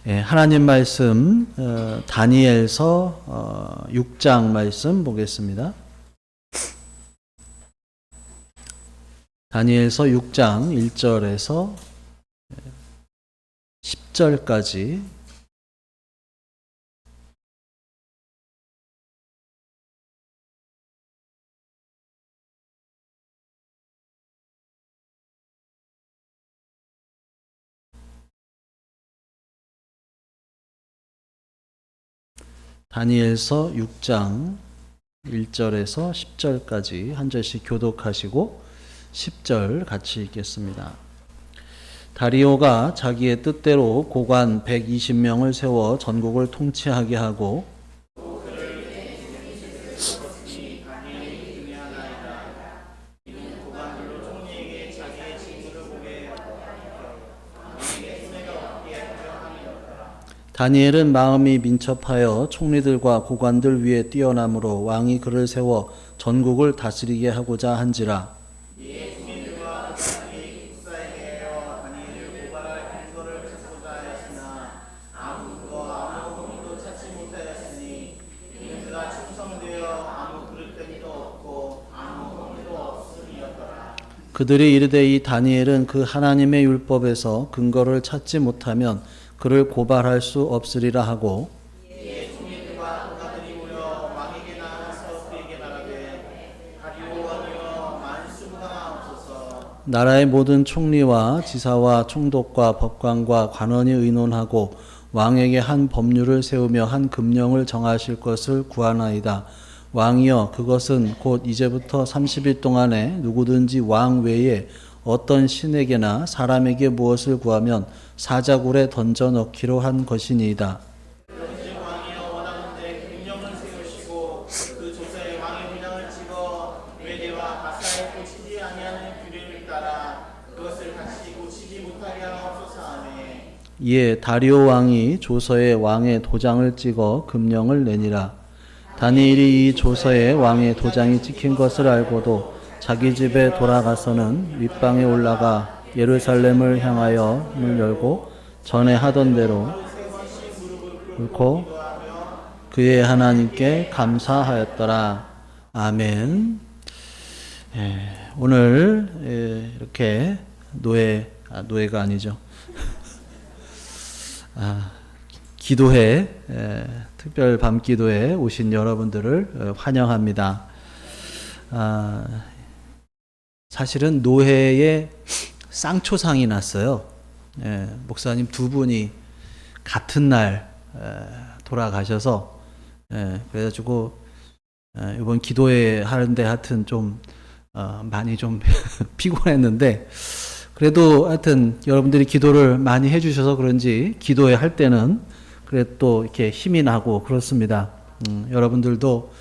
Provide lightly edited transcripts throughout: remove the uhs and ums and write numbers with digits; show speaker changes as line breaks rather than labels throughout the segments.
하나님 말씀 다니엘서 6장 말씀 보겠습니다. 다니엘서 6장 1절에서 10절까지 다니엘서 6장 1절에서 10절까지 한 절씩 교독하시고 10절 같이 읽겠습니다. 다리오가 자기의 뜻대로 고관 120명을 세워 전국을 통치하게 하고 다니엘은 마음이 민첩하여 총리들과 고관들 위에 뛰어남으로 왕이 그를 세워 전국을 다스리게 하고자 한지라. 그들이 이르되 이 다니엘은 그 하나님의 율법에서 근거를 찾지 못하면 그를 고발할 수 없으리라 하고 나라의 모든 총리와 지사와 총독과 법관과 관원이 의논하고 왕에게 한 법률을 세우며 한 금령을 정하실 것을 구하나이다. 왕이여 그것은 곧 이제부터 30일 동안에 누구든지 왕 외에 어떤 신에게나 사람에게 무엇을 구하면 사자굴에 던져 넣기로 한 것이니이다.
왕이여 원하건대 금령을 세우시고 그 조서에 왕의 분양을 찍어 외대와 가사에 고치지 아니하는 규례를 따라 그것을 다시 고치지 못하게 하옵소서. 아멘.
이에 다리오 왕이 조서에 왕의 도장을 찍어 금령을 내니라. 다니엘이 이 조서에 왕의 도장이 찍힌 것을 알고도 자기 집에 돌아가서는 윗방에 올라가 예루살렘을 향하여 문을 열고 전에 하던 대로 꿇고 그의 하나님께 감사하였더라. 아멘. 오늘 이렇게 노예가 아니죠. 기도회, 특별 밤기도에 오신 여러분들을 환영합니다. 사실은 노회에 쌍초상이 났어요. 목사님 두 분이 같은 날 돌아가셔서 그래가지고 이번 기도회 하는데 하여튼 좀 많이 좀 피곤했는데 그래도 하여튼 여러분들이 기도를 많이 해주셔서 그런지 기도회 할 때는 그래 또 이렇게 힘이 나고 그렇습니다. 여러분들도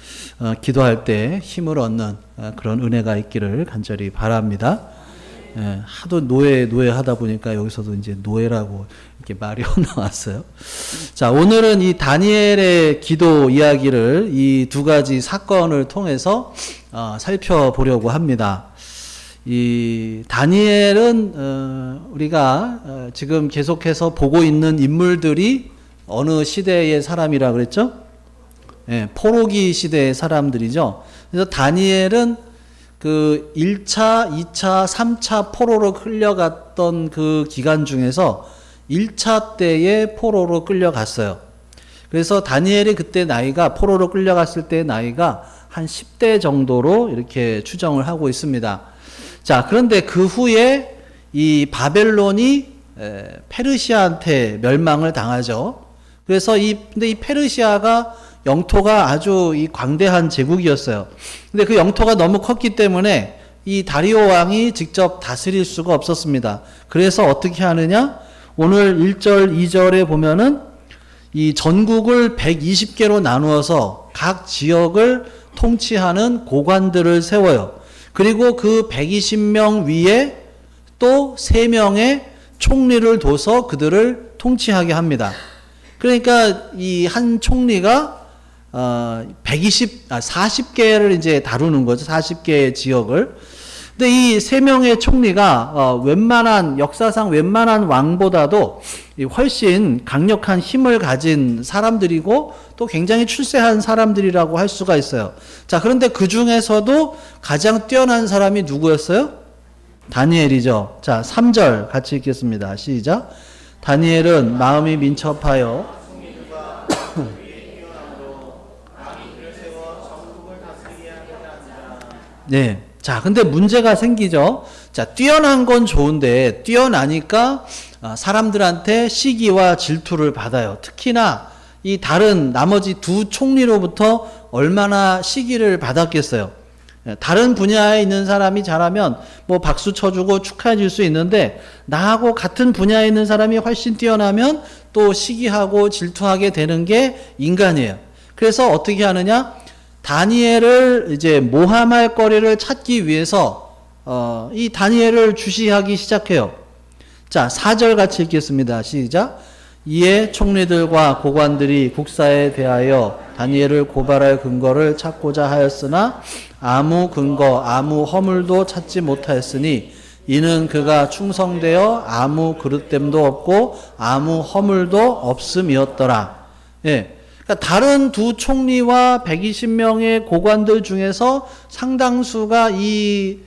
기도할 때 힘을 얻는 그런 은혜가 있기를 간절히 바랍니다. 하도 노예 하다 보니까 여기서도 이제 노예라고 이렇게 말이 나왔어요. 자, 오늘은 이 다니엘의 기도 이야기를 이 두 가지 사건을 통해서 살펴보려고 합니다. 이 다니엘은 우리가 지금 계속해서 보고 있는 인물들이 어느 시대의 사람이라 그랬죠? 포로기 시대의 사람들이죠. 그래서 다니엘은 그 1차, 2차, 3차 포로로 끌려갔던 그 기간 중에서 1차 때에 포로로 끌려갔어요. 그래서 다니엘이 그때 나이가 포로로 끌려갔을 때 나이가 한 10대 정도로 이렇게 추정을 하고 있습니다. 자, 그런데 그 후에 이 바벨론이 페르시아한테 멸망을 당하죠. 그래서 근데 이 페르시아가 영토가 아주 이 광대한 제국이었어요. 근데 그 영토가 너무 컸기 때문에 이 다리오 왕이 직접 다스릴 수가 없었습니다. 그래서 어떻게 하느냐? 오늘 1절, 2절에 보면은 이 전국을 120개로 나누어서 각 지역을 통치하는 고관들을 세워요. 그리고 그 120명 위에 또 3명의 총리를 둬서 그들을 통치하게 합니다. 그러니까 이 한 총리가 40개를 이제 다루는 거죠. 40개의 지역을. 근데 이 세 명의 총리가 역사상 웬만한 왕보다도 훨씬 강력한 힘을 가진 사람들이고 또 굉장히 출세한 사람들이라고 할 수가 있어요. 자, 그런데 그 중에서도 가장 뛰어난 사람이 누구였어요? 다니엘이죠. 자, 3절 같이 읽겠습니다. 시작. 다니엘은 마음이 민첩하여 네. 자, 근데 문제가 생기죠. 자, 뛰어난 건 좋은데, 뛰어나니까 사람들한테 시기와 질투를 받아요. 특히나 이 다른 나머지 두 총리로부터 얼마나 시기를 받았겠어요. 다른 분야에 있는 사람이 잘하면 뭐 박수 쳐주고 축하해 줄 수 있는데, 나하고 같은 분야에 있는 사람이 훨씬 뛰어나면 또 시기하고 질투하게 되는 게 인간이에요. 그래서 어떻게 하느냐? 다니엘을 이제 모함할 거리를 찾기 위해서 이 다니엘을 주시하기 시작해요. 자, 4절 같이 읽겠습니다. 시작. 이에 총리들과 고관들이 국사에 대하여 다니엘을 고발할 근거를 찾고자 하였으나 아무 근거, 아무 허물도 찾지 못하였으니 이는 그가 충성되어 아무 그릇됨도 없고 아무 허물도 없음이었더라. 예. 그러니까 다른 두 총리와 120명의 고관들 중에서 상당수가 이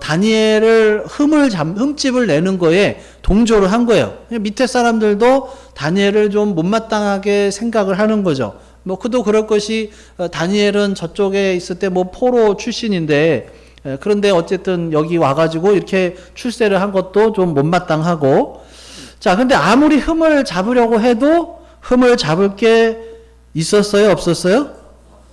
다니엘을 흠집을 내는 거에 동조를 한 거예요. 밑에 사람들도 다니엘을 좀 못마땅하게 생각을 하는 거죠. 뭐 그도 그럴 것이 다니엘은 저쪽에 있을 때 뭐 포로 출신인데 그런데 어쨌든 여기 와가지고 이렇게 출세를 한 것도 좀 못마땅하고. 자, 근데 아무리 흠을 잡으려고 해도 흠을 잡을 게 있었어요? 없었어요?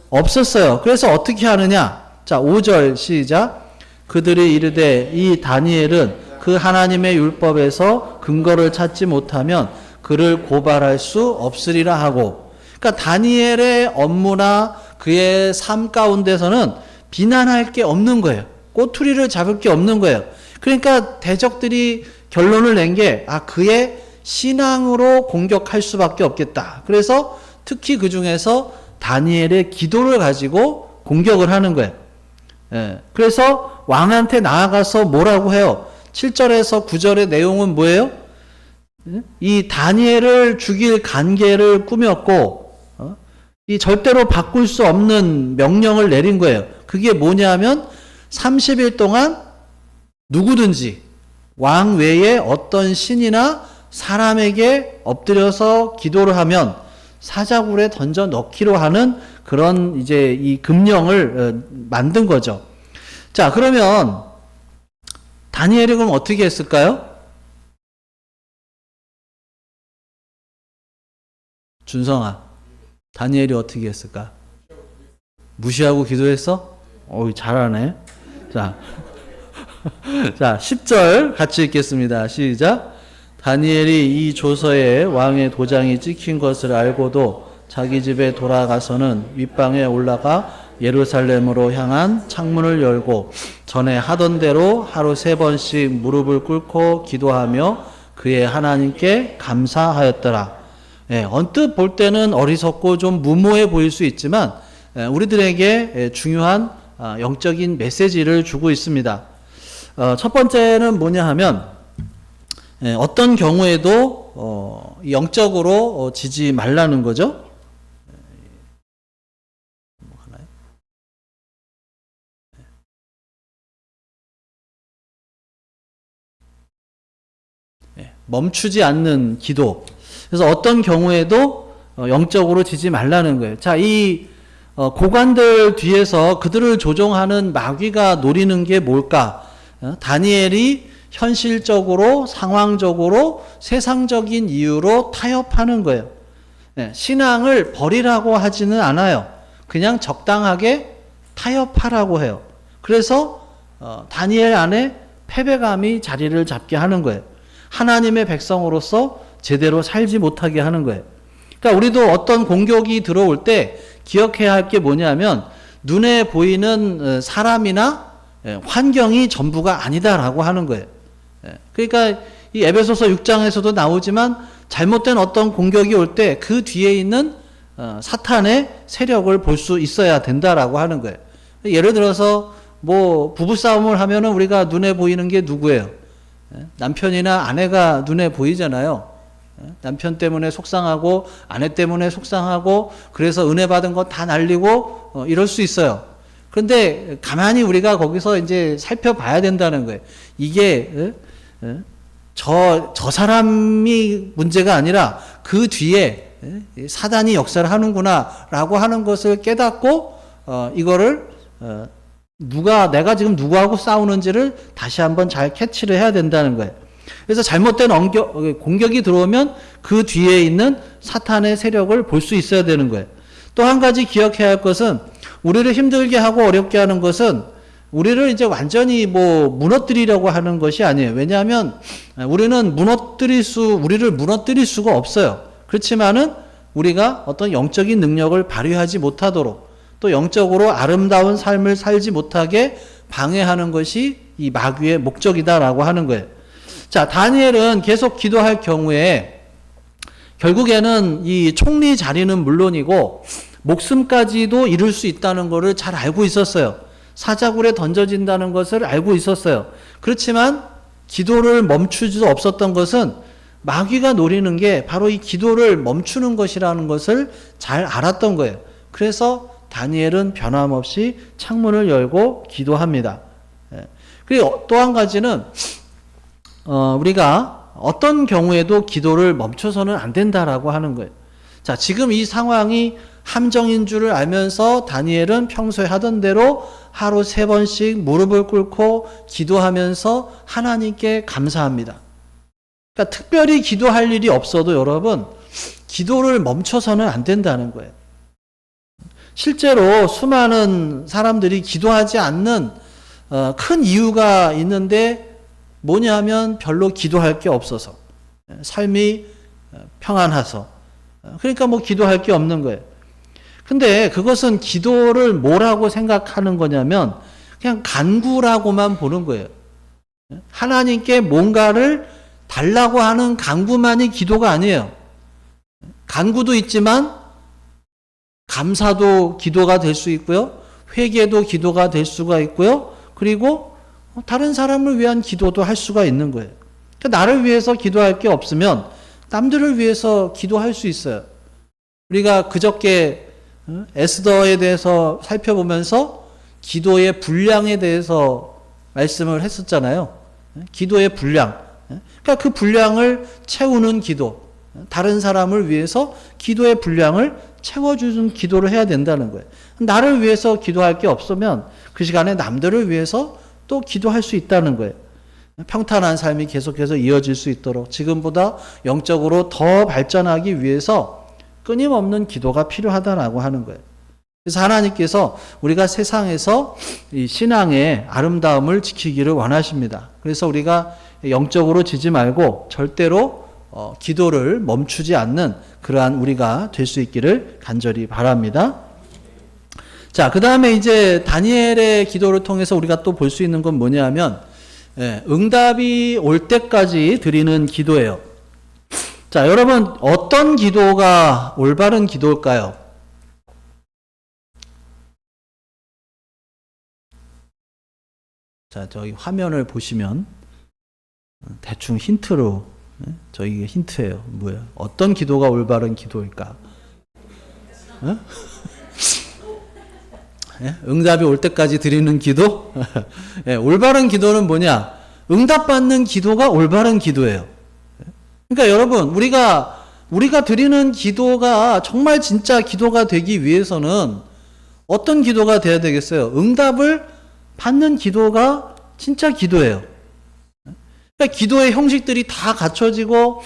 없었어요. 그래서 어떻게 하느냐? 자, 5절 시작. 그들이 이르되 이 다니엘은 그 하나님의 율법에서 근거를 찾지 못하면 그를 고발할 수 없으리라 하고. 그러니까 다니엘의 업무나 그의 삶 가운데서는 비난할 게 없는 거예요. 꼬투리를 잡을 게 없는 거예요. 그러니까 대적들이 결론을 낸 게 그의 신앙으로 공격할 수밖에 없겠다. 그래서 특히 그 중에서 다니엘의 기도를 가지고 공격을 하는 거예요. 예. 그래서 왕한테 나아가서 뭐라고 해요? 7절에서 9절의 내용은 뭐예요? 이 다니엘을 죽일 간계를 꾸몄고, 이 절대로 바꿀 수 없는 명령을 내린 거예요. 그게 뭐냐면 30일 동안 누구든지 왕 외에 어떤 신이나 사람에게 엎드려서 기도를 하면 사자굴에 던져 넣기로 하는 그런 이제 이 금령을 만든 거죠. 자, 그러면 다니엘이 그럼 어떻게 했을까요? 준성아, 다니엘이 어떻게 했을까? 무시하고 기도했어? 잘하네. 자, 자, 10절 같이 읽겠습니다. 시작. 다니엘이 이 조서에 왕의 도장이 찍힌 것을 알고도 자기 집에 돌아가서는 윗방에 올라가 예루살렘으로 향한 창문을 열고 전에 하던 대로 하루 3번씩 무릎을 꿇고 기도하며 그의 하나님께 감사하였더라. 언뜻 볼 때는 어리석고 좀 무모해 보일 수 있지만 우리들에게 중요한 영적인 메시지를 주고 있습니다. 첫 번째는 뭐냐 하면 어떤 경우에도 영적으로 지지 말라는 거죠. 멈추지 않는 기도. 그래서 어떤 경우에도 영적으로 지지 말라는 거예요. 자, 이 고관들 뒤에서 그들을 조종하는 마귀가 노리는 게 뭘까? 다니엘이 현실적으로, 상황적으로, 세상적인 이유로 타협하는 거예요. 신앙을 버리라고 하지는 않아요. 그냥 적당하게 타협하라고 해요. 그래서 다니엘 안에 패배감이 자리를 잡게 하는 거예요. 하나님의 백성으로서 제대로 살지 못하게 하는 거예요. 그러니까 우리도 어떤 공격이 들어올 때 기억해야 할 게 뭐냐면 눈에 보이는 사람이나 환경이 전부가 아니다라고 하는 거예요. 그러니까 이 에베소서 6장에서도 나오지만 잘못된 어떤 공격이 올 때 그 뒤에 있는 사탄의 세력을 볼 수 있어야 된다라고 하는 거예요. 예를 들어서 뭐 부부싸움을 하면은 우리가 눈에 보이는 게 누구예요? 남편이나 아내가 눈에 보이잖아요. 남편 때문에 속상하고 아내 때문에 속상하고 그래서 은혜 받은 거 다 날리고 이럴 수 있어요. 그런데 가만히 우리가 거기서 이제 살펴봐야 된다는 거예요. 이게 저 사람이 문제가 아니라 그 뒤에 사단이 역사를 하는구나라고 하는 것을 깨닫고 이거를 내가 지금 누구하고 싸우는지를 다시 한번 잘 캐치를 해야 된다는 거예요. 그래서 잘못된 공격이 들어오면 그 뒤에 있는 사탄의 세력을 볼 수 있어야 되는 거예요. 또 한 가지 기억해야 할 것은 우리를 힘들게 하고 어렵게 하는 것은 우리를 이제 완전히 무너뜨리려고 하는 것이 아니에요. 왜냐하면 우리를 무너뜨릴 수가 없어요. 그렇지만은 우리가 어떤 영적인 능력을 발휘하지 못하도록 또 영적으로 아름다운 삶을 살지 못하게 방해하는 것이 이 마귀의 목적이다라고 하는 거예요. 자, 다니엘은 계속 기도할 경우에 결국에는 이 총리 자리는 물론이고 목숨까지도 잃을 수 있다는 것을 잘 알고 있었어요. 사자굴에 던져진다는 것을 알고 있었어요. 그렇지만 기도를 멈출 수 없었던 것은 마귀가 노리는 게 바로 이 기도를 멈추는 것이라는 것을 잘 알았던 거예요. 그래서 다니엘은 변함없이 창문을 열고 기도합니다. 그리고 또 한 가지는 우리가 어떤 경우에도 기도를 멈춰서는 안 된다라고 하는 거예요. 자, 지금 이 상황이 함정인 줄을 알면서 다니엘은 평소에 하던 대로 하루 3번씩 무릎을 꿇고 기도하면서 하나님께 감사합니다. 그러니까 특별히 기도할 일이 없어도 여러분, 기도를 멈춰서는 안 된다는 거예요. 실제로 수많은 사람들이 기도하지 않는 큰 이유가 있는데 뭐냐면 별로 기도할 게 없어서, 삶이 평안해서, 그러니까 기도할 게 없는 거예요. 근데 그것은 기도를 뭐라고 생각하는 거냐면 그냥 간구라고만 보는 거예요. 하나님께 뭔가를 달라고 하는 간구만이 기도가 아니에요. 간구도 있지만 감사도 기도가 될 수 있고요. 회개도 기도가 될 수가 있고요. 그리고 다른 사람을 위한 기도도 할 수가 있는 거예요. 그러니까 나를 위해서 기도할 게 없으면 남들을 위해서 기도할 수 있어요. 우리가 그저께 에스더에 대해서 살펴보면서 기도의 분량에 대해서 말씀을 했었잖아요. 기도의 분량. 그러니까 그 분량을 채우는 기도. 다른 사람을 위해서 기도의 분량을 채워주는 기도를 해야 된다는 거예요. 나를 위해서 기도할 게 없으면 그 시간에 남들을 위해서 또 기도할 수 있다는 거예요. 평탄한 삶이 계속해서 이어질 수 있도록 지금보다 영적으로 더 발전하기 위해서 끊임없는 기도가 필요하다라고 하는 거예요. 그래서 하나님께서 우리가 세상에서 이 신앙의 아름다움을 지키기를 원하십니다. 그래서 우리가 영적으로 지지 말고 절대로 기도를 멈추지 않는 그러한 우리가 될 수 있기를 간절히 바랍니다. 자, 그 다음에 이제 다니엘의 기도를 통해서 우리가 또 볼 수 있는 건 뭐냐 하면 응답이 올 때까지 드리는 기도예요. 자, 여러분 어떤 기도가 올바른 기도일까요? 자, 저희 화면을 보시면 대충 힌트로 저희 힌트예요. 뭐야? 어떤 기도가 올바른 기도일까? 응답이 올 때까지 드리는 기도? 올바른 기도는 뭐냐? 응답받는 기도가 올바른 기도예요. 그러니까 여러분, 우리가 드리는 기도가 정말 진짜 기도가 되기 위해서는 어떤 기도가 돼야 되겠어요? 응답을 받는 기도가 진짜 기도예요. 그러니까 기도의 형식들이 다 갖춰지고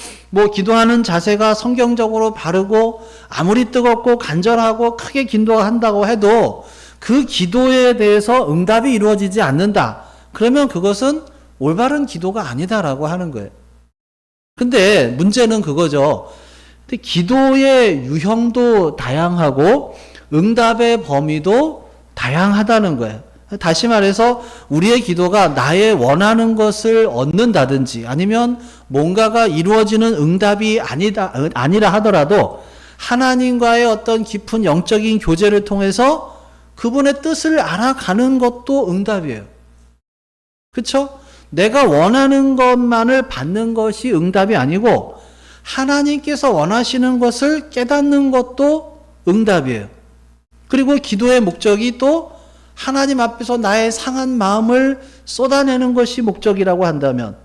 기도하는 자세가 성경적으로 바르고 아무리 뜨겁고 간절하고 크게 기도한다고 해도 그 기도에 대해서 응답이 이루어지지 않는다. 그러면 그것은 올바른 기도가 아니다라고 하는 거예요. 근데 문제는 그거죠. 근데 기도의 유형도 다양하고 응답의 범위도 다양하다는 거예요. 다시 말해서 우리의 기도가 나의 원하는 것을 얻는다든지 아니면 뭔가가 이루어지는 응답이 아니라 하더라도 하나님과의 어떤 깊은 영적인 교제를 통해서 그분의 뜻을 알아가는 것도 응답이에요. 그렇죠? 내가 원하는 것만을 받는 것이 응답이 아니고 하나님께서 원하시는 것을 깨닫는 것도 응답이에요. 그리고 기도의 목적이 또 하나님 앞에서 나의 상한 마음을 쏟아내는 것이 목적이라고 한다면,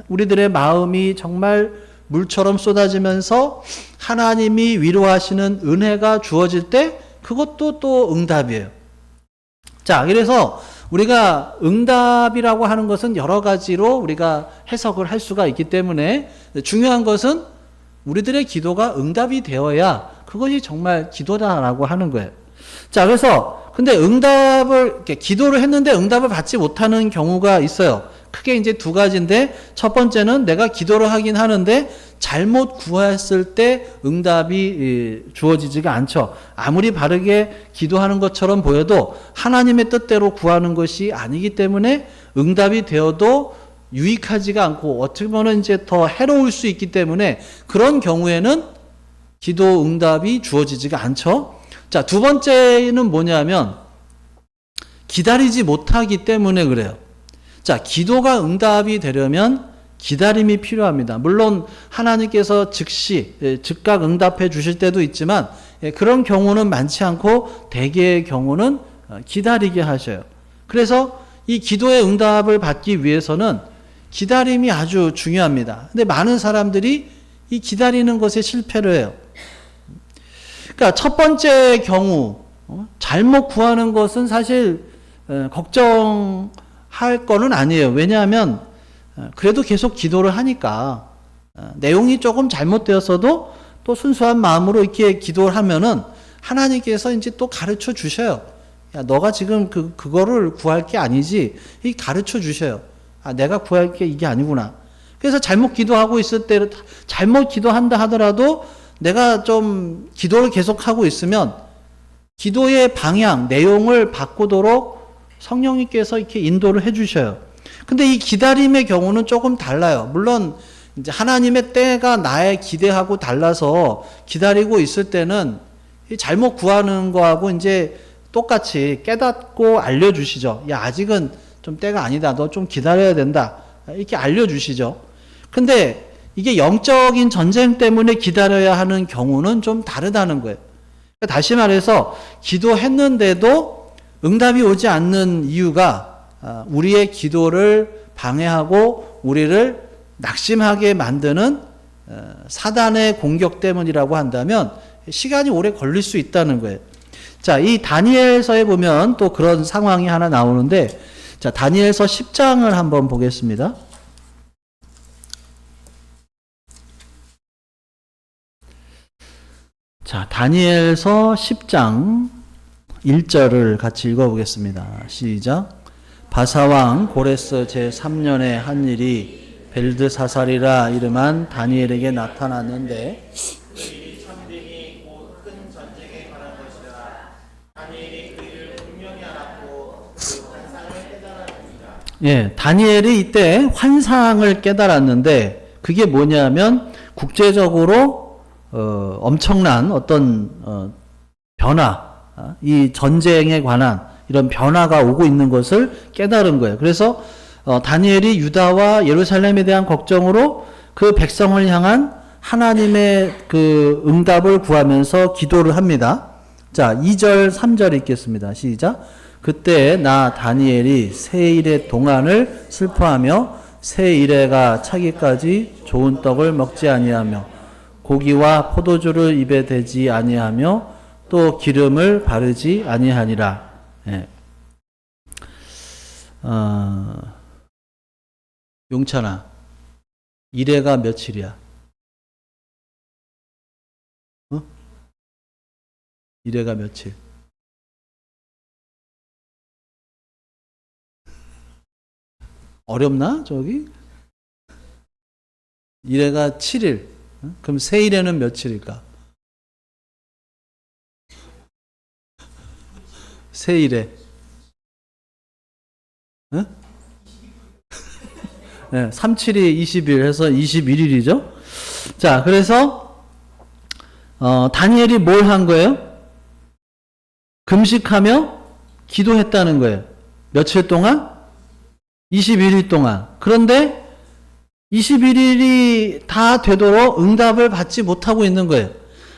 우리들의 마음이 정말 물처럼 쏟아지면서 하나님이 위로하시는 은혜가 주어질 때 그것도 또 응답이에요. 자, 그래서 우리가 응답이라고 하는 것은 여러 가지로 우리가 해석을 할 수가 있기 때문에 중요한 것은 우리들의 기도가 응답이 되어야 그것이 정말 기도다라고 하는 거예요. 자, 그래서 근데 이렇게 기도를 했는데 응답을 받지 못하는 경우가 있어요. 크게 이제 두 가지인데, 첫 번째는 내가 기도를 하긴 하는데 잘못 구했을 때 응답이 주어지지가 않죠. 아무리 바르게 기도하는 것처럼 보여도 하나님의 뜻대로 구하는 것이 아니기 때문에 응답이 되어도 유익하지가 않고 어떻게 보면 이제 더 해로울 수 있기 때문에 그런 경우에는 기도 응답이 주어지지가 않죠. 자, 두 번째는 뭐냐면 기다리지 못하기 때문에 그래요. 자, 기도가 응답이 되려면 기다림이 필요합니다. 물론 하나님께서 즉시 즉각 응답해 주실 때도 있지만 그런 경우는 많지 않고 대개의 경우는 기다리게 하셔요. 그래서 이 기도의 응답을 받기 위해서는 기다림이 아주 중요합니다. 근데 많은 사람들이 이 기다리는 것에 실패를 해요. 그러니까 첫 번째 경우 잘못 구하는 것은 사실 걱정할 거는 아니에요. 왜냐하면 그래도 계속 기도를 하니까 내용이 조금 잘못되었어도 또 순수한 마음으로 이렇게 기도를 하면은 하나님께서 이제 또 가르쳐 주셔요. 야, 너가 지금 그거를 구할 게 아니지. 이 가르쳐 주셔요. 아, 내가 구할 게 이게 아니구나. 그래서 잘못 기도하고 있을 때, 잘못 기도한다 하더라도 내가 좀 기도를 계속하고 있으면 기도의 방향, 내용을 바꾸도록 성령님께서 이렇게 인도를 해 주셔요. 근데 이 기다림의 경우는 조금 달라요. 물론 이제 하나님의 때가 나의 기대하고 달라서 기다리고 있을 때는 잘못 구하는 거하고 이제 똑같이 깨닫고 알려주시죠. 야, 아직은 좀 때가 아니다. 너 좀 기다려야 된다. 이렇게 알려주시죠. 근데 이게 영적인 전쟁 때문에 기다려야 하는 경우는 좀 다르다는 거예요. 다시 말해서 기도했는데도 응답이 오지 않는 이유가 우리의 기도를 방해하고 우리를 낙심하게 만드는 사단의 공격 때문이라고 한다면 시간이 오래 걸릴 수 있다는 거예요. 자, 이 다니엘서에 보면 또 그런 상황이 하나 나오는데, 자, 다니엘서 10장을 한번 보겠습니다. 자, 다니엘서 10장 1절을 같이 읽어보겠습니다. 시작. 바사왕 고레스 제3년에 한 일이 벨드사살이라 이름한 다니엘에게 나타났는데,
그 일이 참되니 곧 큰 전쟁에 관한 것이라. 다니엘이 그 일을 분명히 알았고 그 환상을 깨달았습니다.
예, 다니엘이 이때 환상을 깨달았는데 그게 뭐냐면 국제적으로 엄청난 어떤 변화, 이 전쟁에 관한 이런 변화가 오고 있는 것을 깨달은 거예요. 그래서 다니엘이 유다와 예루살렘에 대한 걱정으로 그 백성을 향한 하나님의 그 응답을 구하면서 기도를 합니다. 자, 2절 3절 읽겠습니다. 시작. 그때 나 다니엘이 새 일의 동안을 슬퍼하며 새 일해가 차기까지 좋은 떡을 먹지 아니하며 고기와 포도주를 입에 대지 아니하며 또 기름을 바르지 아니하니라. 예. 용찬아, 일해가 며칠이야? 일해가 며칠? 어렵나? 저기? 일해가 7일. 그럼 세일에는 며칠일까? 세일에. 응? 네, 37이 20일 해서 21일이죠. 자, 그래서 다니엘이 뭘 한 거예요? 금식하며 기도했다는 거예요. 며칠 동안? 21일 동안. 그런데 21일이 다 되도록 응답을 받지 못하고 있는 거예요.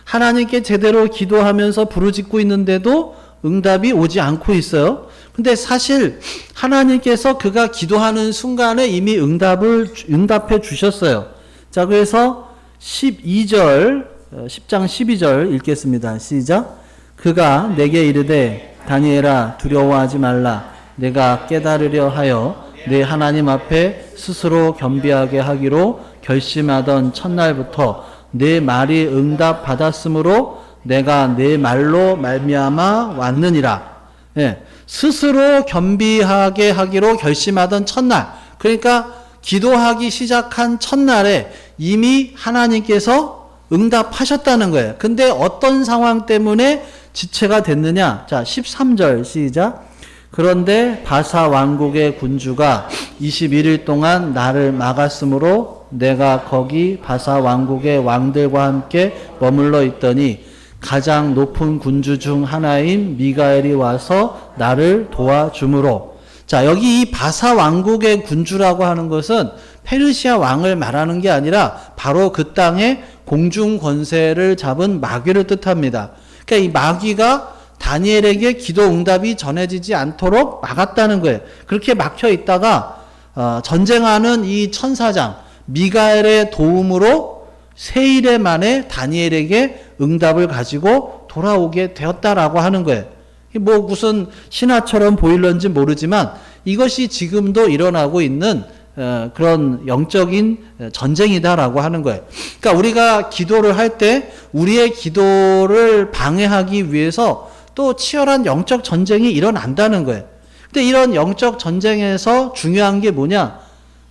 하나님께 제대로 기도하면서 부르짖고 있는데도 응답이 오지 않고 있어요. 근데 사실 하나님께서 그가 기도하는 순간에 이미 응답해 주셨어요. 자, 그래서 10장 12절 읽겠습니다. 시작. 그가 내게 이르되 다니엘아 두려워하지 말라. 내가 깨달으려 하여 내 하나님 앞에 스스로 겸비하게 하기로 결심하던 첫날부터 내 말이 응답 받았으므로 내가 내 말로 말미암아 왔느니라. 예, 스스로 겸비하게 하기로 결심하던 첫날, 그러니까 기도하기 시작한 첫날에 이미 하나님께서 응답하셨다는 거예요. 근데 어떤 상황 때문에 지체가 됐느냐? 자, 13절 시작. 그런데 바사 왕국의 군주가 21일 동안 나를 막았으므로 내가 거기 바사 왕국의 왕들과 함께 머물러 있더니 가장 높은 군주 중 하나인 미가엘이 와서 나를 도와주므로. 자, 여기 이 바사 왕국의 군주라고 하는 것은 페르시아 왕을 말하는 게 아니라 바로 그 땅의 공중 권세를 잡은 마귀를 뜻합니다. 그러니까 이 마귀가 다니엘에게 기도 응답이 전해지지 않도록 막았다는 거예요. 그렇게 막혀 있다가 전쟁하는 이 천사장 미가엘의 도움으로 세일에 만에 다니엘에게 응답을 가지고 돌아오게 되었다라고 하는 거예요. 뭐 무슨 신화처럼 보일런지 모르지만 이것이 지금도 일어나고 있는 그런 영적인 전쟁이다라고 하는 거예요. 그러니까 우리가 기도를 할 때 우리의 기도를 방해하기 위해서 또 치열한 영적 전쟁이 일어난다는 거예요. 근데 이런 영적 전쟁에서 중요한 게 뭐냐?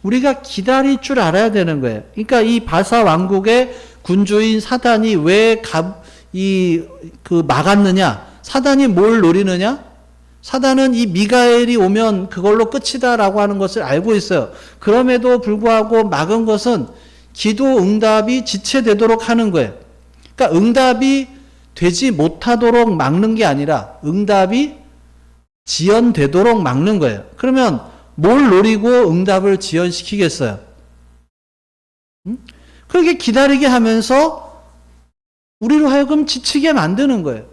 우리가 기다릴 줄 알아야 되는 거예요. 그러니까 이 바사 왕국의 군주인 사단이 왜 막았느냐? 사단이 뭘 노리느냐? 사단은 이 미가엘이 오면 그걸로 끝이다라고 하는 것을 알고 있어요. 그럼에도 불구하고 막은 것은 기도 응답이 지체되도록 하는 거예요. 그러니까 응답이 되지 못하도록 막는 게 아니라 응답이 지연되도록 막는 거예요. 그러면 뭘 노리고 응답을 지연시키겠어요? 그렇게 기다리게 하면서 우리로 하여금 지치게 만드는 거예요.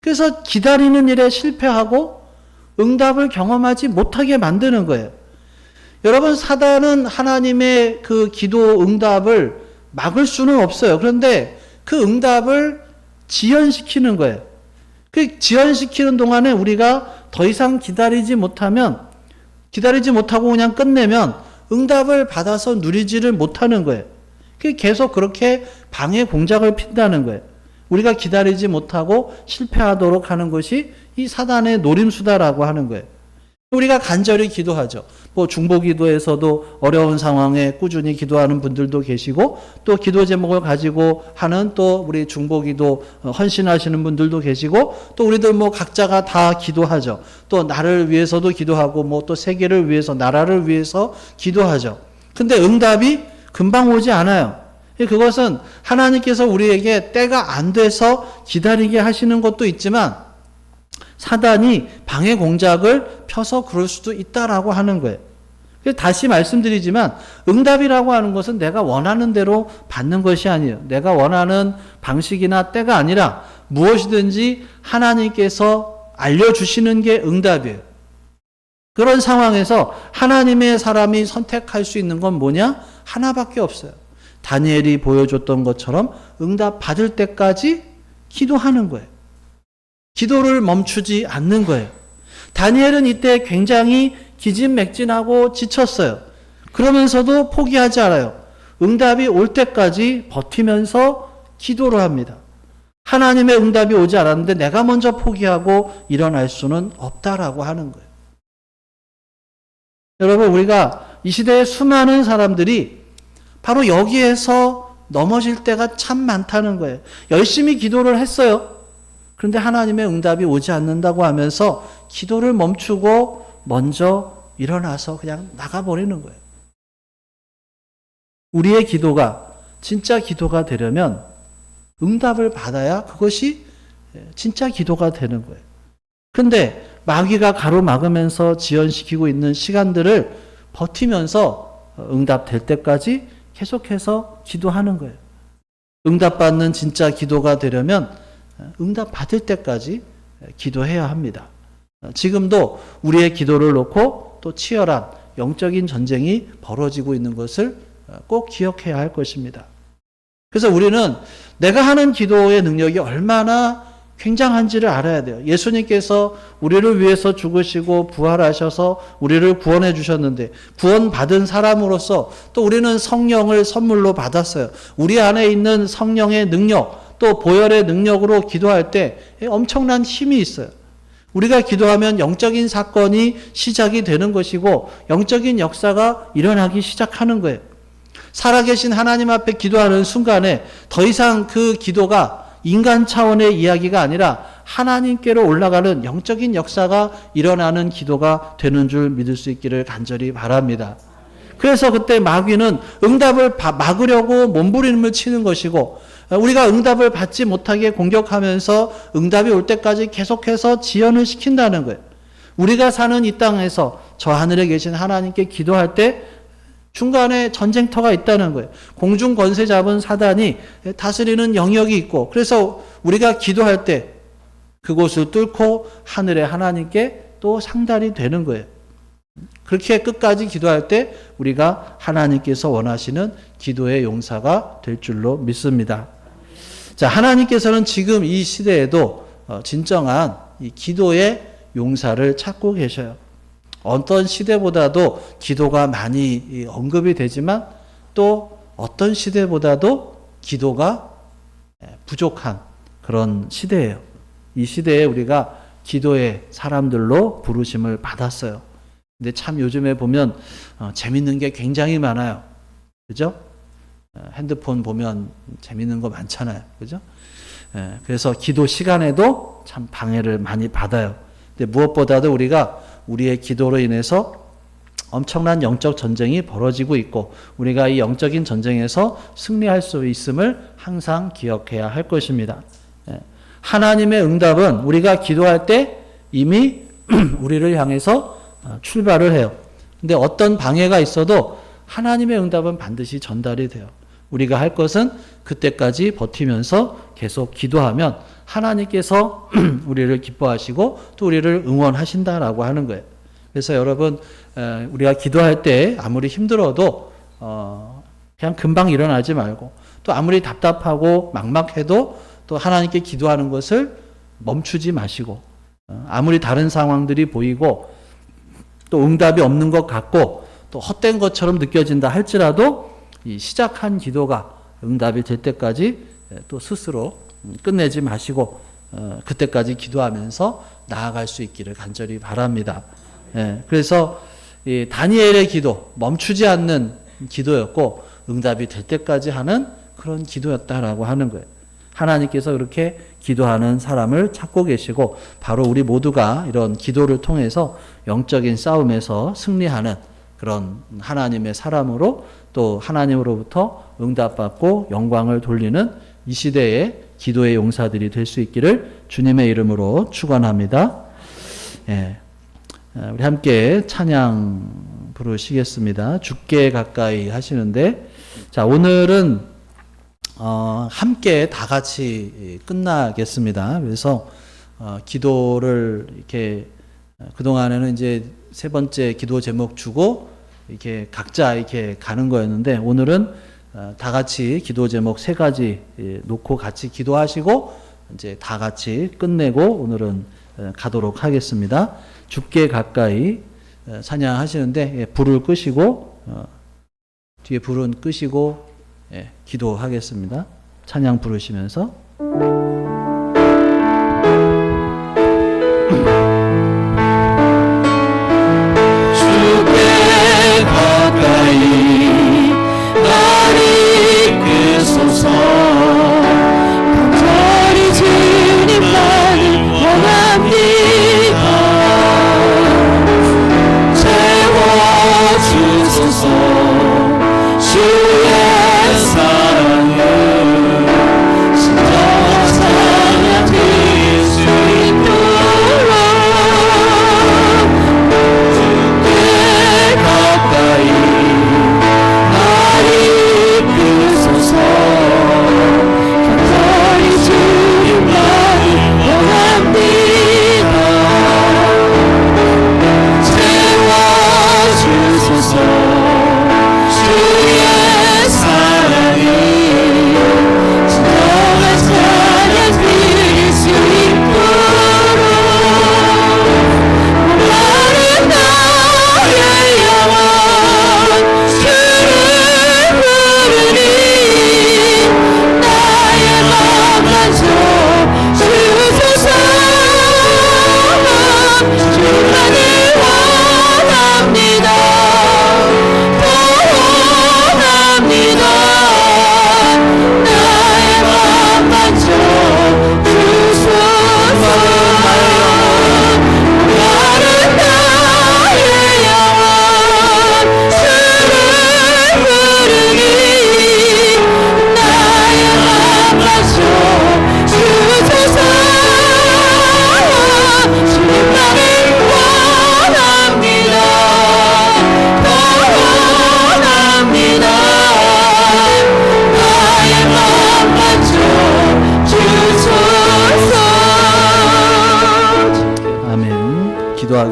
그래서 기다리는 일에 실패하고 응답을 경험하지 못하게 만드는 거예요. 여러분, 사단은 하나님의 그 기도 응답을 막을 수는 없어요. 그런데 그 응답을 지연시키는 거예요. 그 지연시키는 동안에 우리가 더 이상 기다리지 못하고 그냥 끝내면 응답을 받아서 누리지를 못하는 거예요. 계속 그렇게 방해 공작을 핀다는 거예요. 우리가 기다리지 못하고 실패하도록 하는 것이 이 사단의 노림수다라고 하는 거예요. 우리가 간절히 기도하죠. 뭐 중보기도에서도 어려운 상황에 꾸준히 기도하는 분들도 계시고 또 기도 제목을 가지고 하는 또 우리 중보기도 헌신하시는 분들도 계시고 또 우리들 뭐 각자가 다 기도하죠. 또 나를 위해서도 기도하고 뭐 또 세계를 위해서 나라를 위해서 기도하죠. 근데 응답이 금방 오지 않아요. 그것은 하나님께서 우리에게 때가 안 돼서 기다리게 하시는 것도 있지만 사단이 방해 공작을 펴서 그럴 수도 있다라고 하는 거예요. 다시 말씀드리지만 응답이라고 하는 것은 내가 원하는 대로 받는 것이 아니에요. 내가 원하는 방식이나 때가 아니라 무엇이든지 하나님께서 알려주시는 게 응답이에요. 그런 상황에서 하나님의 사람이 선택할 수 있는 건 뭐냐? 하나밖에 없어요. 다니엘이 보여줬던 것처럼 응답 받을 때까지 기도하는 거예요. 기도를 멈추지 않는 거예요. 다니엘은 이때 굉장히 기진맥진하고 지쳤어요. 그러면서도 포기하지 않아요. 응답이 올 때까지 버티면서 기도를 합니다. 하나님의 응답이 오지 않았는데 내가 먼저 포기하고 일어날 수는 없다라고 하는 거예요. 여러분, 우리가 이 시대에 수많은 사람들이 바로 여기에서 넘어질 때가 참 많다는 거예요. 열심히 기도를 했어요. 그런데 하나님의 응답이 오지 않는다고 하면서 기도를 멈추고 먼저 일어나서 그냥 나가버리는 거예요. 우리의 기도가 진짜 기도가 되려면 응답을 받아야 그것이 진짜 기도가 되는 거예요. 그런데 마귀가 가로막으면서 지연시키고 있는 시간들을 버티면서 응답될 때까지 계속해서 기도하는 거예요. 응답받는 진짜 기도가 되려면 응답받을 때까지 기도해야 합니다. 지금도 우리의 기도를 놓고 또 치열한 영적인 전쟁이 벌어지고 있는 것을 꼭 기억해야 할 것입니다. 그래서 우리는 내가 하는 기도의 능력이 얼마나 굉장한지를 알아야 돼요. 예수님께서 우리를 위해서 죽으시고 부활하셔서 우리를 구원해 주셨는데 구원받은 사람으로서 또 우리는 성령을 선물로 받았어요. 우리 안에 있는 성령의 능력 또 보혈의 능력으로 기도할 때 엄청난 힘이 있어요. 우리가 기도하면 영적인 사건이 시작이 되는 것이고 영적인 역사가 일어나기 시작하는 거예요. 살아계신 하나님 앞에 기도하는 순간에 더 이상 그 기도가 인간 차원의 이야기가 아니라 하나님께로 올라가는 영적인 역사가 일어나는 기도가 되는 줄 믿을 수 있기를 간절히 바랍니다. 그래서 그때 마귀는 응답을 막으려고 몸부림을 치는 것이고 우리가 응답을 받지 못하게 공격하면서 응답이 올 때까지 계속해서 지연을 시킨다는 거예요. 우리가 사는 이 땅에서 저 하늘에 계신 하나님께 기도할 때 중간에 전쟁터가 있다는 거예요. 공중 권세 잡은 사단이 다스리는 영역이 있고 그래서 우리가 기도할 때 그곳을 뚫고 하늘의 하나님께 또 상달이 되는 거예요. 그렇게 끝까지 기도할 때 우리가 하나님께서 원하시는 기도의 용사가 될 줄로 믿습니다. 자, 하나님께서는 지금 이 시대에도 진정한 이 기도의 용사를 찾고 계셔요. 어떤 시대보다도 기도가 많이 언급이 되지만 또 어떤 시대보다도 기도가 부족한 그런 시대예요. 이 시대에 우리가 기도의 사람들로 부르심을 받았어요. 근데 참 요즘에 보면 재밌는 게 굉장히 많아요. 그죠? 핸드폰 보면 재밌는 거 많잖아요. 그죠? 그래서 기도 시간에도 참 방해를 많이 받아요. 근데 무엇보다도 우리가 우리의 기도로 인해서 엄청난 영적 전쟁이 벌어지고 있고 우리가 이 영적인 전쟁에서 승리할 수 있음을 항상 기억해야 할 것입니다. 하나님의 응답은 우리가 기도할 때 이미 우리를 향해서 출발을 해요. 근데 어떤 방해가 있어도 하나님의 응답은 반드시 전달이 돼요. 우리가 할 것은 그때까지 버티면서 계속 기도하면 하나님께서 우리를 기뻐하시고 또 우리를 응원하신다라고 하는 거예요. 그래서 여러분 우리가 기도할 때 아무리 힘들어도 그냥 금방 일어나지 말고 또 아무리 답답하고 막막해도 또 하나님께 기도하는 것을 멈추지 마시고 아무리 다른 상황들이 보이고 또 응답이 없는 것 같고 또 헛된 것처럼 느껴진다 할지라도 이 시작한 기도가 응답이 될 때까지 또 스스로 끝내지 마시고 그때까지 기도하면서 나아갈 수 있기를 간절히 바랍니다. 그래서 이 다니엘의 기도 멈추지 않는 기도였고 응답이 될 때까지 하는 그런 기도였다라고 하는 거예요. 하나님께서 그렇게 기도하는 사람을 찾고 계시고 바로 우리 모두가 이런 기도를 통해서 영적인 싸움에서 승리하는 그런 하나님의 사람으로 또 하나님으로부터 응답받고 영광을 돌리는 이 시대의 기도의 용사들이 될 수 있기를 주님의 이름으로 축원합니다. 우리 함께 찬양 부르시겠습니다. 주께 가까이 하시는데 자 오늘은 함께 다 같이 끝나겠습니다. 그래서 기도를 이렇게 그동안에는 이제 세 번째 기도 제목 주고 이렇게 각자 이렇게 가는 거였는데 오늘은 다 같이 기도 제목 세 가지 놓고 같이 기도하시고 이제 다 같이 끝내고 오늘은 가도록 하겠습니다. 주께 가까이 찬양하시는데 불을 끄시고 뒤에 불은 끄시고 기도하겠습니다. 찬양 부르시면서
주께 가까이 날 이끄소서 간절히 주님만을 원합니다. 채워주소서 주의 사랑을 진정한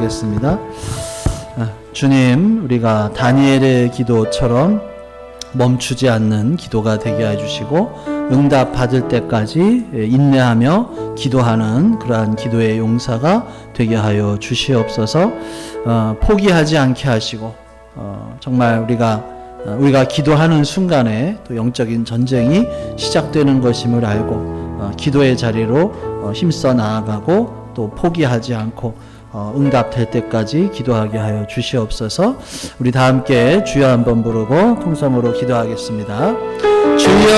기도하겠습니다. 주님, 우리가 다니엘의 기도처럼 멈추지 않는 기도가 되게 해주시고 응답 받을 때까지 인내하며 기도하는 그러한 기도의 용사가 되게 하여 주시옵소서. 포기하지 않게 하시고 정말 우리가 기도하는 순간에 또 영적인 전쟁이 시작되는 것임을 알고 기도의 자리로 힘써 나아가고 또 포기하지 않고 응답될 때까지 기도하게 하여 주시옵소서. 우리 다 함께 주여 한번 부르고 통성으로 기도하겠습니다. 주여